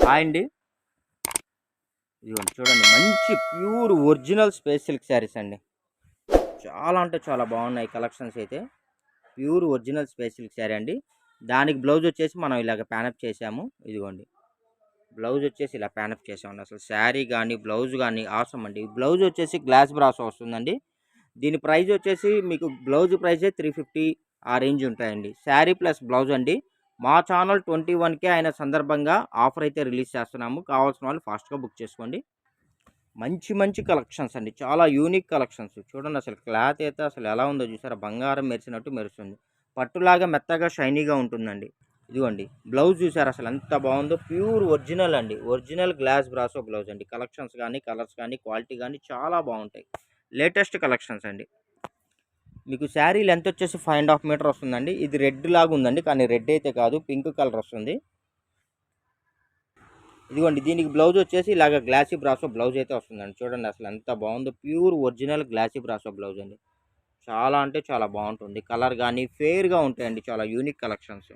Hi అండి. ఇదిగోండి చూడండి, మంచి pure original space silk saris అండి. చాలా అంటే చాలా బాగున్నాయి కలెక్షన్స్ అయితే. Pure original space silk sari అండి. దానికి బ్లౌజ్ వచ్చేసి మనం ఇలాగ ప్యానప్ చేసాము. ఇదిగోండి బ్లౌజ్ వచ్చేసి ఇలా ప్యానప్ చేసామండి. అసలు శారీ కానీ బ్లౌజ్ కానీ ఆసమ్ అండి. బ్లౌజ్ వచ్చేసి గ్లాస్ బ్రాసో వస్తుందండి. దీని ప్రైస్ వచ్చేసి మీకు బ్లౌజ్ ప్రైజే 350 ఆ రేంజ్ ఉంటాయండి. శారీ ప్లస్ బ్లౌజ్ అండి. మా ఛానల్ 21K అయిన సందర్భంగా ఆఫర్ అయితే రిలీజ్ చేస్తున్నాము. కావాల్సిన వాళ్ళు ఫాస్ట్గా బుక్ చేసుకోండి. మంచి మంచి కలెక్షన్స్ అండి, చాలా యూనిక్ కలెక్షన్స్. చూడండి అసలు క్లాత్ అయితే అసలు ఎలా ఉందో చూసారా, బంగారం మెరిసినట్టు మెరుస్తుంది. పట్టులాగా మెత్తగా షైనీగా ఉంటుందండి. ఇదిగోండి బ్లౌజ్ చూసారా అసలు ఎంత బాగుందో, ప్యూర్ ఒరిజినల్ అండి. ఒరిజినల్ గ్లాస్ బ్రాసో బ్లౌజ్ అండి. కలెక్షన్స్ కానీ కలర్స్ కానీ క్వాలిటీ కానీ చాలా బాగుంటాయి. లేటెస్ట్ కలెక్షన్స్ అండి. మీకు శారీ లెంత్ వచ్చేసి 5.5 మీటర్ వస్తుందండి. ఇది రెడ్ లాగా ఉందండి, కానీ రెడ్ అయితే కాదు, పింక్ కలర్ వస్తుంది. ఇదిగోండి దీనికి బ్లౌజ్ వచ్చేసి ఇలాగ గ్లాసీ బ్రాసో బ్లౌజ్ అయితే వస్తుందండి. చూడండి అసలు ఎంత బాగుందో, pure original glossy brasso blouse అండి. చాలా అంటే చాలా బాగుంటుంది. కలర్ కానీ ఫేర్గా ఉంటాయండి. చాలా unique collections.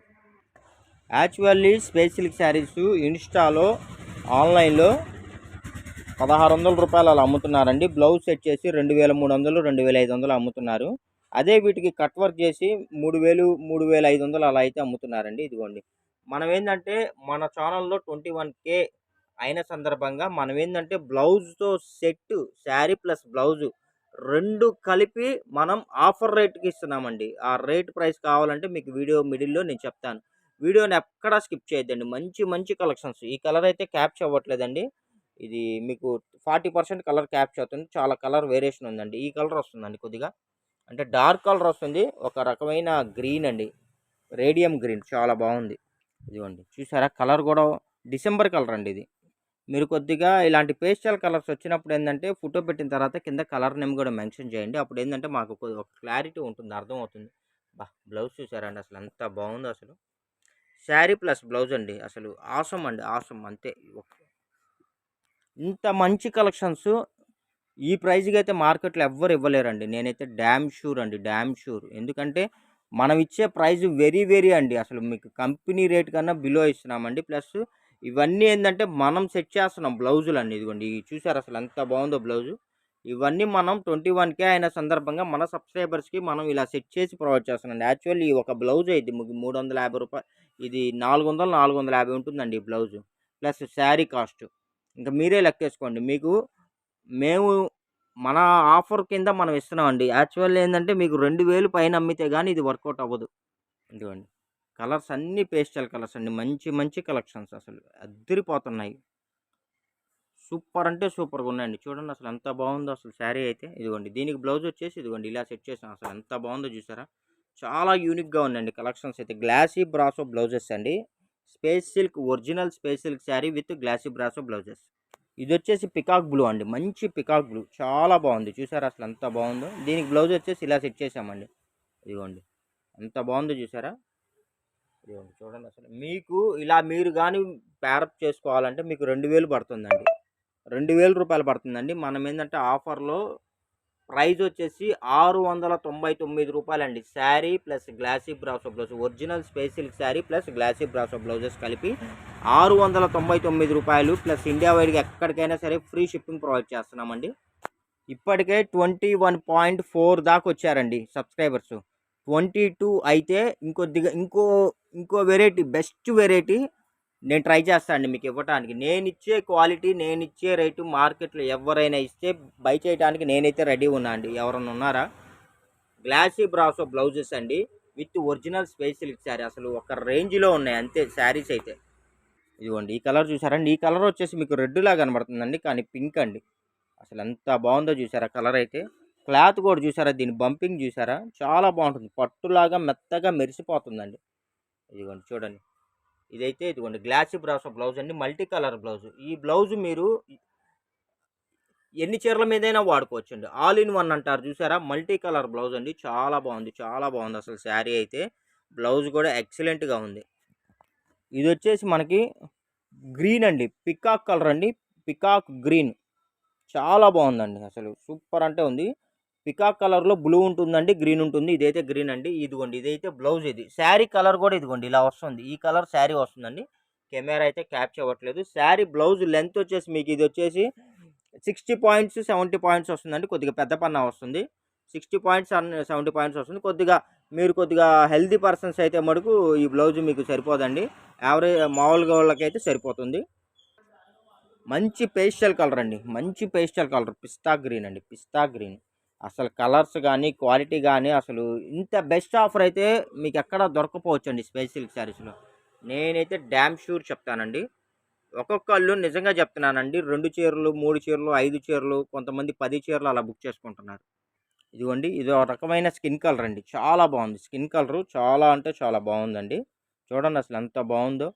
Actually space silk saris ఇన్స్టాలో ఆన్లైన్లో 1600 రూపాయలు అలా అమ్ముతున్నారండి. బ్లౌజ్ సెట్ చేసి 2300 2500 అమ్ముతున్నారు. అదే వీటికి కట్ వర్క్ చేసి 3000 3500 అలా అయితే అమ్ముతున్నారండి. ఇదిగోండి మనం ఏంటంటే మన ఛానల్లో 21K అయిన సందర్భంగా మనం ఏంటంటే బ్లౌజ్తో సెట్, శారీ ప్లస్ బ్లౌజు రెండు కలిపి మనం ఆఫర్ రేట్కి ఇస్తున్నామండి. ఆ రేట్ ప్రైస్ కావాలంటే మీకు వీడియో మిడిల్లో నేను చెప్తాను. వీడియోని ఎక్కడా స్కిప్ చేయొద్దండి. మంచి మంచి కలెక్షన్స్. ఈ కలర్ అయితే క్యాప్చర్ అవ్వట్లేదండి. ఇది మీకు 40% కలర్ క్యాప్చర్ అవుతుంది. చాలా కలర్ వేరియేషన్ ఉందండి. ఈ కలర్ వస్తుందండి కొద్దిగా, అంటే డార్క్ కలర్ వస్తుంది. ఒక రకమైన గ్రీన్ అండి, రేడియం గ్రీన్, చాలా బాగుంది. ఇదిగోండి చూసారా, కలర్ కూడా డిసెంబర్ కలర్ అండి ఇది. మీరు కొద్దిగా ఇలాంటి పేస్టల్ కలర్స్ వచ్చినప్పుడు ఏంటంటే ఫోటో పెట్టిన తర్వాత కింద కలర్ నేమ్ కూడా మెన్షన్ చేయండి. అప్పుడు ఏంటంటే మాకు ఒక క్లారిటీ ఉంటుంది, అర్థమవుతుంది. బ్లౌజ్ చూసారండి అసలు ఎంత బాగుందో. అసలు శారీ ప్లస్ బ్లౌజ్ అండి. అసలు ఆసం అండి, ఆసం అంతే. ఇంత మంచి కలెక్షన్స్ ఈ ప్రైజ్కి అయితే మార్కెట్లో ఎవ్వరు ఇవ్వలేరండి. నేనైతే డ్యామ్ షూర్ అండి, డ్యామ్ షూర్. ఎందుకంటే మనం ఇచ్చే ప్రైజ్ వెరీ వెరీ అండి, అసలు మీకు కంపెనీ రేట్ కన్నా బిలో ఇస్తున్నామండి. ప్లస్ ఇవన్నీ ఏంటంటే మనం సెట్ చేస్తున్నాం బ్లౌజులు అండి. ఇదిగోండి చూసారు అసలు ఎంత బాగుందో బ్లౌజు. ఇవన్నీ మనం 21K అయిన సందర్భంగా మన సబ్స్క్రైబర్స్కి మనం ఇలా సెట్ చేసి ప్రొవైడ్ చేస్తున్నాం. యాక్చువల్లీ ఒక బ్లౌజ్ అయితే 350 రూపాయలు, ఇది 400 450 ఉంటుందండి ఈ బ్లౌజు, ప్లస్ శారీ కాస్ట్. ఇంకా మీరే లెక్కేసుకోండి. మీకు మేము మన ఆఫర్ కింద మనం ఇస్తున్నామండి. యాక్చువల్లీ ఏంటంటే మీకు 2000 పైన అమ్మితే కానీ ఇది వర్కౌట్ అవ్వదు. ఇదిగోండి కలర్స్ అన్నీ పేస్టల్ కలర్స్ అండి. మంచి మంచి కలెక్షన్స్, అసలు అద్దరిపోతున్నాయి. సూపర్ అంటే సూపర్గా ఉన్నాయండి. చూడండి అసలు ఎంత బాగుందో అసలు శారీ అయితే. ఇదిగోండి దీనికి బ్లౌజ్ వచ్చేసి ఇదిగోండి ఇలా సెట్ చేసాం. అసలు ఎంత బాగుందో చూసారా, చాలా యూనిక్గా ఉందండి కలెక్షన్స్ అయితే. గ్లాసీ బ్రాసో బ్లౌజెస్ అండి. Space silk original space silk sari with glossy brasso blouses. ఇది వచ్చేసి పికాక్ బ్లూ అండి, మంచి పికాక్ బ్లూ, చాలా బాగుంది. చూసారా అసలు ఎంత బాగుందో. దీనికి బ్లౌజ్ వచ్చేసి ఇలా సెట్ చేసామండి. ఇదిగోండి ఎంత బాగుందో చూసారా. ఇదిగోండి చూడండి అసలు మీకు ఇలా మీరు కానీ ప్యారప్ చేసుకోవాలంటే మీకు 2000 పడుతుందండి. 2000 రూపాయలు పడుతుందండి. మనం ఏంటంటే ఆఫర్లో ప్రైస్ వచ్చేసి 699 రూపాయలండి. Sari plus glossy brasso blouse, original space silk sari plus glossy brasso blouses కలిపి 699 రూపాయలు. ప్లస్ ఇండియా వైడ్గా ఎక్కడికైనా సరే ఫ్రీ షిప్పింగ్ ప్రొవైడ్ చేస్తున్నామండి. ఇప్పటికే 21.4 దాకా వచ్చారండి సబ్స్క్రైబర్స్. 22 అయితే ఇంకొద్దిగా ఇంకో వెరైటీ, బెస్ట్ వెరైటీ నేను ట్రై చేస్తానండి మీకు ఇవ్వడానికి. నేను ఇచ్చే క్వాలిటీ, నేను ఇచ్చే రేటు మార్కెట్లో ఎవరైనా ఇస్తే బై చేయడానికి నేనైతే రెడీ ఉన్నా అండి. ఎవరైనా ఉన్నారా? గ్లాసీ బ్రాసో బ్లౌజెస్ అండి with original space silk sari. అసలు ఒక రేంజ్లో ఉన్నాయి అంతే శారీస్ అయితే. ఇదిగోండి ఈ కలర్ చూసారండి. ఈ కలర్ వచ్చేసి మీకు రెడ్ లాగా కనబడుతుందండి, కానీ పింక్ అండి. అసలు ఎంత బాగుందో చూసారా కలర్ అయితే. క్లాత్ కూడా చూసారా, దీని బంపింగ్ చూసారా, చాలా బాగుంటుంది. పట్టులాగా మెత్తగా మెరిసిపోతుందండి. ఇదిగోండి చూడండి, ఇదైతే ఇదిగోండి గ్లాసీ బ్రాసో బ్లౌజ్ అండి, మల్టీ కలర్ బ్లౌజ్. ఈ బ్లౌజ్ మీరు ఎన్ని చీరల మీదైనా వాడుకోవచ్చు అండి. ఆల్ ఇన్ వన్ అంటారు చూసారా, మల్టీ కలర్ బ్లౌజ్ అండి. చాలా బాగుంది, చాలా బాగుంది అసలు శారీ అయితే. బ్లౌజ్ కూడా ఎక్సలెంట్గా ఉంది. ఇది వచ్చేసి మనకి గ్రీన్ అండి, పికాక్ కలర్ అండి, పికాక్ గ్రీన్. చాలా బాగుందండి, అసలు సూపర్ అంటే ఉంది. పికాక్ కలర్లో బ్లూ ఉంటుందండి, గ్రీన్ ఉంటుంది. ఇదైతే గ్రీన్ అండి. ఇదిగోండి ఇదైతే బ్లౌజ్. ఇది శారీ కలర్ కూడా ఇదిగోండి ఇలా వస్తుంది. ఈ కలర్ శారీ వస్తుందండి. కెమెరా అయితే క్యాప్చర్ అవ్వట్లేదు. శారీ బ్లౌజ్ లెంత్ వచ్చేసి మీకు ఇది వచ్చేసి 60 పాయింట్స్ 70 పాయింట్స్ వస్తుందండి. కొద్దిగా పెద్ద పన్నా వస్తుంది. 60 పాయింట్స్ 70 పాయింట్స్ వస్తుంది. కొద్దిగా హెల్తీ పర్సన్స్ అయితే మటుకు ఈ బ్లౌజ్ మీకు సరిపోదండి. మామూలుగా వాళ్ళకైతే సరిపోతుంది. మంచి పేస్టల్ కలర్ అండి. మంచి పేస్టల్ కలర్ పిస్తా గ్రీన్ అండి. పిస్తా గ్రీన్ అసలు కలర్స్ కానీ క్వాలిటీ కానీ అసలు ఇంత బెస్ట్ ఆఫర్ అయితే మీకు ఎక్కడ దొరకపోవచ్చండి స్పేస్ సిల్క్ శారీస్లో. నేనైతే డ్యామ్ షూర్ చెప్తానండి. ఒక్కొక్కళ్ళు నిజంగా చెప్తున్నానండి 2 చీరలు 3 చీరలు 5 చీరలు కొంతమంది 10 చీరలు అలా బుక్ చేసుకుంటున్నారు. ఇదిగోండి ఇది ఒక రకమైన స్కిన్ కలర్ అండి. చాలా బాగుంది. స్కిన్ కలరు చాలా అంటే చాలా బాగుందండి. చూడండి అసలు ఎంత బాగుందో.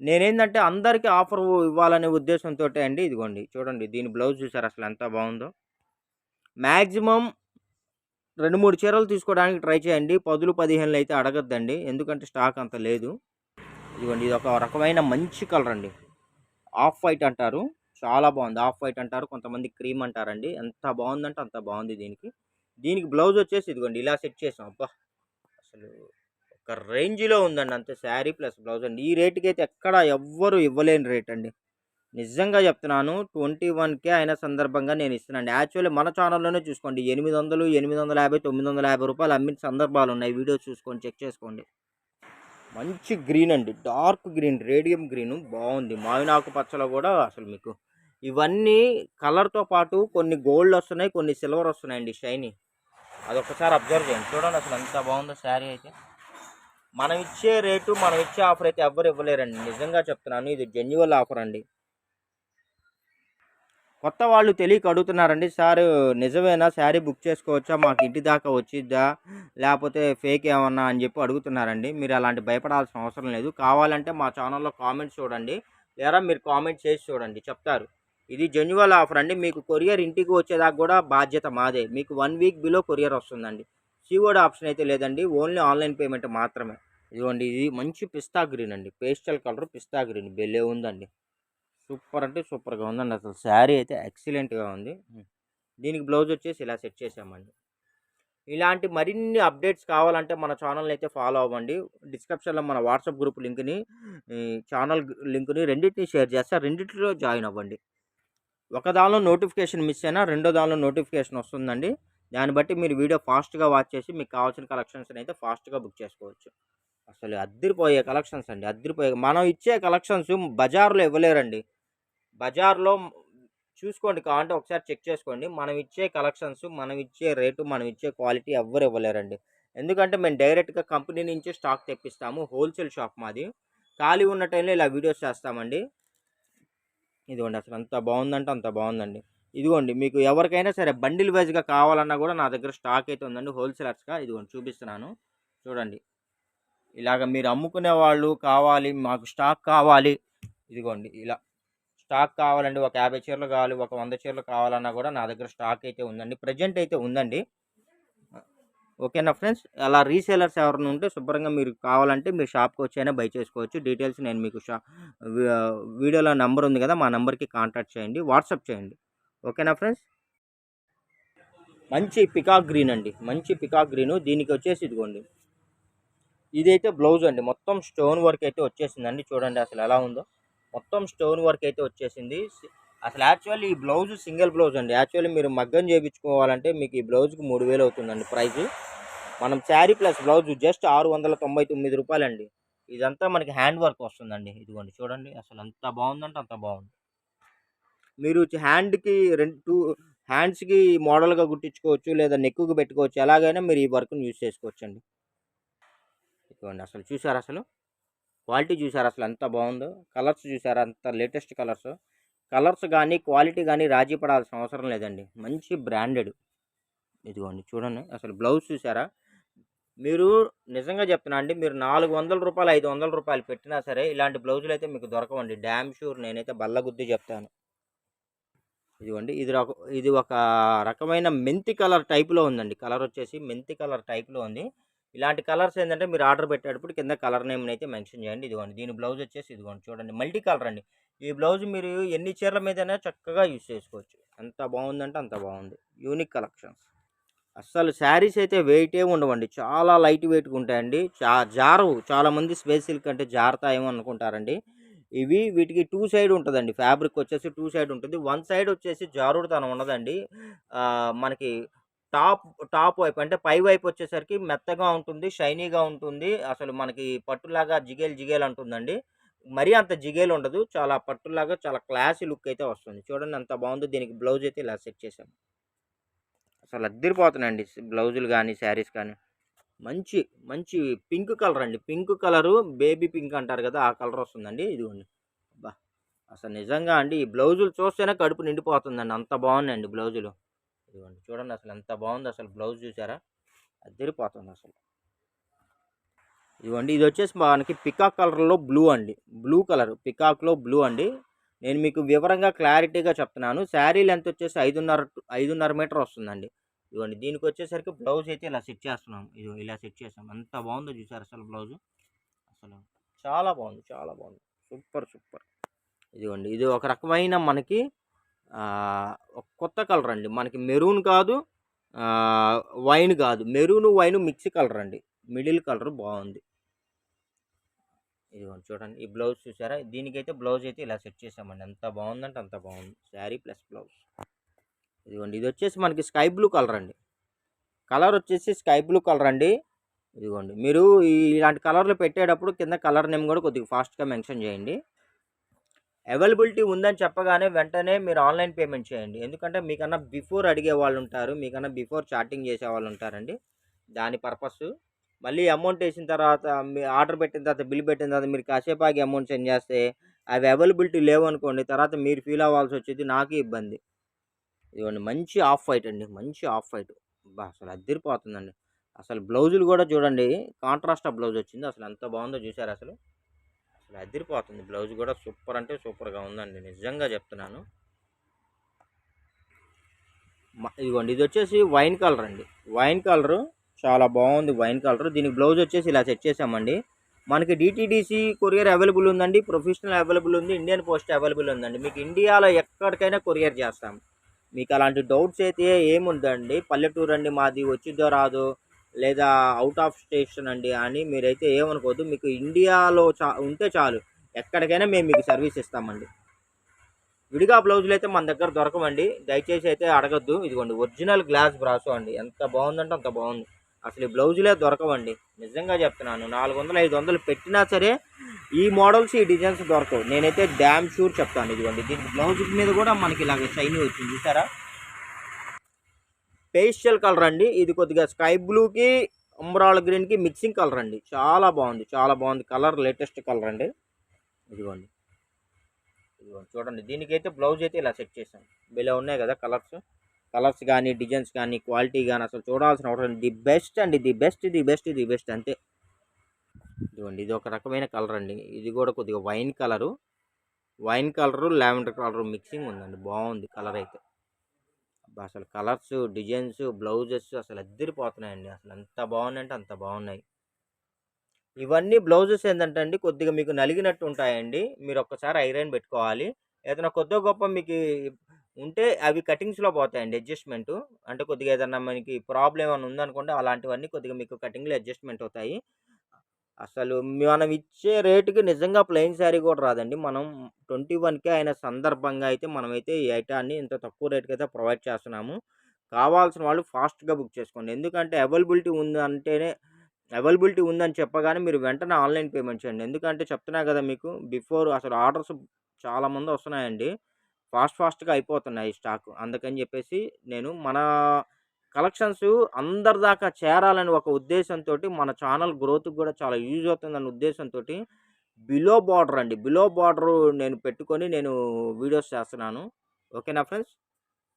నేనేంటంటే అందరికీ ఆఫర్ ఇవ్వాలనే ఉద్దేశంతో అండి. ఇదిగోండి చూడండి దీని బ్లౌజ్ చూసారు అసలు ఎంత బాగుందో. మ్యాక్సిమం 2, 3 చీరలు తీసుకోవడానికి ట్రై చేయండి. 10, 15 అయితే అడగద్దండి. ఎందుకంటే స్టాక్ అంత లేదు. ఇదిగోండి ఇది ఒక రకమైన మంచి కలర్ అండి. ఆఫ్ వైట్ అంటారు. చాలా బాగుంది. ఆఫ్ వైట్ అంటారు. కొంతమంది క్రీమ్ అంటారండి. ఎంత బాగుందంటే అంత బాగుంది దీనికి బ్లౌజ్ వచ్చేసి ఇదిగోండి ఇలా సెట్ చేసాం. అబ్బా అసలు ఒక రేంజ్లో ఉందండి. అంతే శారీ ప్లస్ బ్లౌజ్ అండి. ఈ రేటుకి అయితే ఎక్కడ ఎవ్వరు ఇవ్వలేని రేట్ అండి. నిజంగా చెప్తున్నాను. 21K అయిన సందర్భంగా నేను ఇస్తున్నాను. యాక్చువల్లీ మన ఛానల్లోనే చూసుకోండి 800, 850, 950 రూపాయలు అమ్మిన సందర్భాలు ఉన్నాయి. వీడియో చూసుకొని చెక్ చేసుకోండి. మంచి గ్రీన్ అండి. డార్క్ గ్రీన్ రేడియం గ్రీను బాగుంది. మావినాకు పచ్చలో కూడా అసలు మీకు ఇవన్నీ కలర్తో పాటు కొన్ని గోల్డ్ వస్తున్నాయి, కొన్ని సిల్వర్ వస్తున్నాయండి షైనీ. అదొకసారి అబ్జర్వ్ చేయండి. చూడండి అసలు ఎంత బాగుందో శారీ అయితే. మనం ఇచ్చే రేటు మనం ఇచ్చే ఆఫర్ అయితే ఎవ్వరు ఇవ్వలేరండి. నిజంగా చెప్తున్నాను. ఇది జెన్యువల్ ఆఫర్ అండి. కొత్త వాళ్ళు తెలియక అడుగుతున్నారండి. సార్ నిజమేనా శారీ బుక్ చేసుకోవచ్చా? మాకు ఇంటి దాకా వచ్చిద్దా? లేకపోతే ఫేక్ ఏమన్నా అని చెప్పి అడుగుతున్నారండి. మీరు అలాంటి భయపడాల్సిన అవసరం లేదు. కావాలంటే మా ఛానల్లో కామెంట్స్ చూడండి. లేదా మీరు కామెంట్ చేసి చూడండి చెప్తారు. ఇది జెన్యువల్ ఆఫర్ అండి. మీకు కొరియర్ ఇంటికి వచ్చేదాకా కూడా బాధ్యత మాదే. మీకు 1 వీక్ బిలో కొరియర్ వస్తుందండి. సీఓడి ఆప్షన్ అయితే లేదండి. ఓన్లీ ఆన్లైన్ పేమెంట్ మాత్రమే. ఇదిగోండి ఇది మంచి పిస్తా గ్రీన్ అండి. పేస్టల్ కలర్ పిస్తా గ్రీన్ భలే ఉందండి. సూపర్ అంటే సూపర్గా ఉందండి. అసలు శారీ అయితే ఎక్సలెంట్గా ఉంది. దీనికి బ్లౌజ్ వచ్చేసి ఇలా సెట్ చేసామండి. ఇలాంటి మరిన్ని అప్డేట్స్ కావాలంటే మన ఛానల్ని అయితే ఫాలో అవ్వండి. డిస్క్రిప్షన్లో మన వాట్సాప్ గ్రూప్ లింక్ని ఛానల్ లింక్ని రెండింటిని షేర్ చేస్తే రెండింటిలో జాయిన్ అవ్వండి. ఒక దానిలో నోటిఫికేషన్ మిస్ అయినా రెండో దానిలో నోటిఫికేషన్ వస్తుందండి. దాన్ని బట్టి మీరు వీడియో ఫాస్ట్గా వాచ్ చేసి మీకు కావాల్సిన కలెక్షన్స్ అయితే ఫాస్ట్గా బుక్ చేసుకోవచ్చు. అసలు అద్దరిపోయే కలెక్షన్స్ అండి. అద్దరిపోయే మనం ఇచ్చే కలెక్షన్స్ బజార్లో ఇవ్వలేరండి. బజార్లో చూసుకోండి. కావాలంటే ఒకసారి చెక్ చేసుకోండి. మనం ఇచ్చే కలెక్షన్స్, మనం ఇచ్చే రేటు, మనం ఇచ్చే క్వాలిటీ ఎవ్వరు ఇవ్వలేరండి. ఎందుకంటే మేము డైరెక్ట్గా కంపెనీ నుంచి స్టాక్ తెప్పిస్తాము. హోల్సేల్ షాప్ మాది. ఖాళీ ఉన్న టైంలో ఇలా వీడియోస్ చేస్తామండి. ఇదిగోండి అసలు అంత బాగుందంటే అంత బాగుందండి. ఇదిగోండి మీకు ఎవరికైనా సరే బండిల్ వైజ్గా కావాలన్నా కూడా నా దగ్గర స్టాక్ అయితే ఉందండి హోల్సేలర్స్గా. ఇదిగోండి చూపిస్తున్నాను చూడండి. ఇలాగ మీరు అమ్ముకునే వాళ్ళు కావాలి, మాకు స్టాక్ కావాలి, ఇదిగోండి ఇలా స్టాక్ కావాలండి. ఒక 50 చీరలు కావాలి, ఒక 100 చీరలు కావాలన్నా కూడా నా దగ్గర స్టాక్ అయితే ఉందండి. ప్రజెంట్ అయితే ఉందండి. ఓకేనా ఫ్రెండ్స్. అలా రీసేలర్స్ ఎవరైనా ఉంటే శుభ్రంగా మీరు కావాలంటే మీరు షాప్కి వచ్చైనా బై చేసుకోవచ్చు. డీటెయిల్స్ నేను మీకు వీడియోలో నెంబర్ ఉంది కదా, మా నెంబర్కి కాంటాక్ట్ చేయండి, వాట్సాప్ చేయండి. ఓకేనా ఫ్రెండ్స్. మంచి పికాక్ గ్రీన్ అండి. మంచి పికాక్ గ్రీను. దీనికి వచ్చేసి ఇదిగోండి ఇదైతే బ్లౌజ్ అండి. మొత్తం స్టోన్ వర్క్ అయితే వచ్చేసిందండి. చూడండి అసలు ఎలా ఉందో. మొత్తం స్టోన్ వర్క్ అయితే వచ్చేసింది. అసలు యాక్చువల్లీ ఈ బ్లౌజ్ సింగిల్ బ్లౌజ్ అండి. యాక్చువల్లీ మీరు మగ్గం చేయించుకోవాలంటే మీకు ఈ బ్లౌజ్కి 3000 అవుతుందండి ప్రైజు. మనం శారీ ప్లస్ బ్లౌజ్ జస్ట్ 699 రూపాయలండి. ఇదంతా మనకి హ్యాండ్ వర్క్ వస్తుందండి. ఇదిగోండి చూడండి అసలు ఎంత బాగుందంటే అంత బాగుంది. మీరు హ్యాండ్కి 2 హ్యాండ్స్కి మోడల్గా కుట్టించుకోవచ్చు, లేదా నెక్కుకు పెట్టుకోవచ్చు. ఎలాగైనా మీరు ఈ వర్క్ని యూజ్ చేసుకోవచ్చండి. ఇదిగోండి అసలు చూసారు అసలు క్వాలిటీ చూసారు అసలు ఎంత బాగుందో. కలర్స్ చూసారా అంత లేటెస్ట్ కలర్స్ కానీ క్వాలిటీ కానీ రాజీ పడాల్సిన అవసరం లేదండి. మంచి బ్రాండెడ్. ఇదిగోండి చూడండి అసలు బ్లౌజ్ చూసారా. మీరు నిజంగా చెప్తున్నా అండి, మీరు 400 రూపాయలు 500 రూపాయలు పెట్టినా సరే ఇలాంటి బ్లౌజులు అయితే మీకు దొరకవండి. డ్యామ్ షూర్ నేనైతే బల్లగుద్ది చెప్తాను. ఇదిగోండి ఇది ఒక రకమైన మెంతి కలర్ టైప్లో ఉందండి. కలర్ వచ్చేసి మెంతి కలర్ టైప్లో ఉంది. ఇలాంటి కలర్స్ ఏంటంటే మీరు ఆర్డర్ పెట్టేటప్పుడు కింద కలర్ నేమ్ని అయితే మెన్షన్ చేయండి. ఇదిగోండి దీని బ్లౌజ్ వచ్చేసి ఇదిగోండి చూడండి మల్టీ కలర్ అండి. ఈ బ్లౌజ్ మీరు ఎన్ని చీరల మీదైనా చక్కగా యూజ్ చేసుకోవచ్చు. ఎంత బాగుందంటే అంత బాగుంది. Unique collections. అస్సలు శారీస్ అయితే వెయిటే ఉండవండి. చాలా లైట్ వెయిట్గా ఉంటాయండి. జారవు. చాలామంది స్పేస్ సిల్క్ అంటే జారుతాయేమో అనుకుంటారండి. వీటికి 2 సైడ్ ఉంటదండి. ఫ్యాబ్రిక్ వచ్చేసి 2 సైడ్ ఉంటుంది. 1 సైడ్ వచ్చేసి జారుడుతనం ఉండదండి. మనకి టాప్ టాప్ వైపు అంటే పై వైపు వచ్చేసరికి మెత్తగా ఉంటుంది. షైనీగా ఉంటుంది. అసలు మనకి పట్టులాగా జిగేల్ జిగేల్ అంటుందండి. మరీ అంత జిగేల్ ఉండదు. చాలా పట్టులాగా చాలా క్లాసీ లుక్ అయితే వస్తుంది. చూడండి ఎంత బాగుందో. దీనికి బ్లౌజ్ అయితే ఇలా సెట్ చేశాం. అసలు అద్దిరిపోతున్నాయండి బ్లౌజులు గానీ, శారీస్ కానీ. మంచి మంచి పింక్ కలర్ అండి. పింక్ కలరు బేబీ పింక్ అంటారు కదా! ఆ కలర్ వస్తుందండి. ఇదిగోండి. అబ్బా! అసలు నిజంగా అండి ఈ బ్లౌజులు చూస్తేనే కడుపు నిండిపోతుందండి. అంత బాగున్నాయండి బ్లౌజులు. ఇదిగోండి చూడండి అసలు ఎంత బాగుందో అసలు బ్లౌజ్ చూసారా? అదిరిపోతుంది అసలు. ఇదిగోండి ఇది వచ్చేసి మనకి పికాక్ కలర్‌లో బ్లూ అండి. బ్లూ కలర్ పికాక్‌లో బ్లూ అండి. నేను మీకు వివరంగా క్లారిటీగా చెప్తున్నాను. శారీ లెంత్ వచ్చేసి 5.5 మీటర్ వస్తుందండి. ఇదిగోండి దీనికొచ్చేసరికి బ్లౌజ్ అయితే ఇలా సెట్ చేస్తున్నాం. ఇదిగో ఇలా సెట్ చేసాం. ఎంత బాగుందో చూసారా అసలు బ్లౌజు? అసలు చాలా బాగుంది. చాలా బాగుంది. సూపర్! సూపర్! ఇదిగోండి ఇది ఒక రకమైన మనకి ఒక కొత్త కలర్ అండి. మనకి మెరూన్ కాదు, వైన్ కాదు. మెరూన్, వైన్ మిక్స్ కలర్ అండి. మిడిల్ కలర్ బాగుంది. ఇదిగోండి చూడండి. ఈ బ్లౌజ్ చూసారా? దీనికైతే బ్లౌజ్ అయితే ఇలా సెట్ చేసామండి. ఎంత బాగుందంటే అంత బాగుంది. Sari plus blouse. ఇదిగోండి ఇది వచ్చేసి మనకి స్కై బ్లూ కలర్ అండి. కలర్ వచ్చేసి స్కై బ్లూ కలర్ అండి. ఇదిగోండి మీరు ఇలాంటి కలర్లు పెట్టేటప్పుడు కింద కలర్ నేమ్ కూడా కొద్దిగా ఫాస్ట్గా మెన్షన్ చేయండి. అవైలబిలిటీ ఉందని చెప్పగానే వెంటనే మీరు ఆన్లైన్ పేమెంట్ చేయండి. ఎందుకంటే మీకన్నా బిఫోర్ అడిగే వాళ్ళు ఉంటారు. మీకన్నా బిఫోర్ చాటింగ్ చేసేవాళ్ళు ఉంటారండి. దాని పర్పస్. మళ్ళీ అమౌంట్ వేసిన తర్వాత మీ ఆర్డర్ పెట్టిన తర్వాత బిల్ పెట్టిన తర్వాత మీరు కాసేపు ఆగి అమౌంట్ సెండ్ చేస్తే అవి అవైలబిలిటీ లేవనుకోండి, తర్వాత మీరు ఫీల్ అవ్వాల్సి వచ్చేది, నాకు ఇబ్బంది. ఇదిగోండి మంచి ఆఫ్ వైట్ అండి. మంచి ఆఫ్ వైట్. అబ్బా! అసలు అద్దిరిపోతుందండి. అసలు బ్లౌజులు కూడా చూడండి కాంట్రాస్ట్ బ్లౌజ్ వచ్చింది. అసలు ఎంత బాగుందో చూసారా అసలు? అసలు అదిరిపోతుంది. బ్లౌజ్ కూడా సూపర్ అంటే సూపర్గా ఉందండి. నిజంగా చెప్తున్నాను. ఇదిగోండి ఇది వచ్చేసి వైన్ కలర్ అండి. వైన్ కలరు చాలా బాగుంది. Wine colour. దీనికి బ్లౌజ్ వచ్చేసి ఇలా సెట్ చేసామండి. మనకి డిటీడీసీ కొరియర్ అవైలబుల్ ఉందండి. ప్రొఫెషనల్ అవైలబుల్ ఉంది. ఇండియన్ పోస్ట్ అవైలబుల్ ఉందండి. మీకు ఇండియాలో ఎక్కడికైనా కొరియర్ చేస్తాం. మీకు అలాంటి డౌట్స్ అయితే ఏముందండి. పల్లెటూరు అండి మాది, వచ్చిద్దో రాదో, లేదా అవుట్ ఆఫ్ స్టేషన్ అండి అని మీరైతే ఏమనుకోవద్దు. మీకు ఇండియాలో ఉంటే చాలు, ఎక్కడికైనా మేము మీకు సర్వీస్ ఇస్తామండి. విడిగా బ్లౌజులు అయితే మన దగ్గర దొరకవండి. దయచేసి అయితే అడగద్దు. ఇదిగోండి ఒరిజినల్ గ్లాస్ బ్రాసో అండి. ఎంత బాగుందంటే అంత బాగుంది. అసలు ఈ బ్లౌజులే దొరకవండి. నిజంగా చెప్తున్నాను. 400, 500 పెట్టినా సరే ఈ మోడల్స్, ఈ డిజైన్స్ దొరకవు. నేనైతే డ్యామ్ షూర్ చెప్తాను. ఇదిగోండి దీనికి బ్లౌజ్ మీద కూడా మనకి ఇలాగ షైనీ వచ్చింది చూసారా? పేస్టల్ కలర్ అండి. ఇది కొద్దిగా స్కై బ్లూకి అంబ్రాల్ గ్రీన్కి మిక్సింగ్ కలర్ అండి. చాలా బాగుంది. చాలా బాగుంది కలర్. లేటెస్ట్ కలర్ అండి. ఇదిగోండి చూడండి. దీనికైతే బ్లౌజ్ అయితే ఇలా సెట్ చేశాను. భలే ఉన్నాయి కదా కలర్స్. కలర్స్ కానీ, డిజైన్స్ కానీ, క్వాలిటీ కానీ అసలు చూడాల్సిన అవసరం. ది బెస్ట్ అండి. The best, the best, the best అంతే. ఇదిగోండి ఇది ఒక రకమైన కలర్ అండి. ఇది కూడా కొద్దిగా wine colour. Wine colour, lavender colour mixing ఉందండి. బాగుంది కలర్ అయితే. అసలు కలర్స్, డిజైన్స్, బ్లౌజెస్ అసలు అద్దరిపోతున్నాయండి. అసలు ఎంత బాగున్నాయంటే అంత బాగున్నాయి. ఇవన్నీ బ్లౌజెస్ ఏంటంటే అండి కొద్దిగా మీకు నలిగినట్టు ఉంటాయండి. మీరు ఒక్కసారి ఐరన్ పెట్టుకోవాలి. ఏదైనా కొద్దో గొప్ప మీకు ఉంటే అవి కటింగ్స్‌లో పోతాయండి అడ్జస్ట్‌మెంటు. అంటే కొద్దిగా ఏదన్నా మనకి ప్రాబ్లమ్ ఏమైనా ఉందనుకోండి, అలాంటివన్నీ కొద్దిగా మీకు కటింగ్‌లో అడ్జస్ట్‌మెంట్ అవుతాయి. అసలు మనం ఇచ్చే రేటుకి నిజంగా ప్లెయిన్ శారీ కూడా రాదండి. మనం 21,000 అయిన సందర్భంగా అయితే మనమైతే ఈ ఐటాన్ని ఇంత తక్కువ రేట్‌కి అయితే ప్రొవైడ్ చేస్తున్నాము. కావాల్సిన వాళ్ళు ఫాస్ట్‌గా బుక్ చేసుకోండి. ఎందుకంటే అవైలబిలిటీ ఉందని చెప్పగానే మీరు వెంటనే ఆన్లైన్ పేమెంట్ చేయండి. ఎందుకంటే చెప్తున్నా కదా మీకు, బిఫోర్ అసలు ఆర్డర్స్ చాలామంది వస్తున్నాయండి. ఫాస్ట్‌గా అయిపోతున్నాయి స్టాకు. అందుకని చెప్పేసి నేను మన కలెక్షన్స్ అందరి దాకా చేరాలని ఒక ఉద్దేశంతోటి, మన ఛానల్ గ్రోత్‌కి కూడా చాలా యూజ్ అవుతుందన్న ఉద్దేశంతోటి బిలో బార్డర్ అండి. బిలో బార్డరు నేను పెట్టుకొని నేను వీడియోస్ చేస్తున్నాను. ఓకేనా ఫ్రెండ్స్?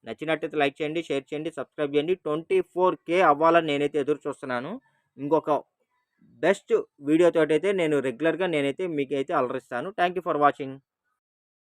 నచ్చినట్టయితే లైక్ చేయండి, షేర్ చేయండి, సబ్స్క్రైబ్ చేయండి. 24K అవ్వాలని నేనైతే ఎదురు చూస్తున్నాను. ఇంకొక బెస్ట్ వీడియోతోటైతే నేను రెగ్యులర్‌గా నేనైతే మీకైతే అలరిస్తాను. Thank you for watching.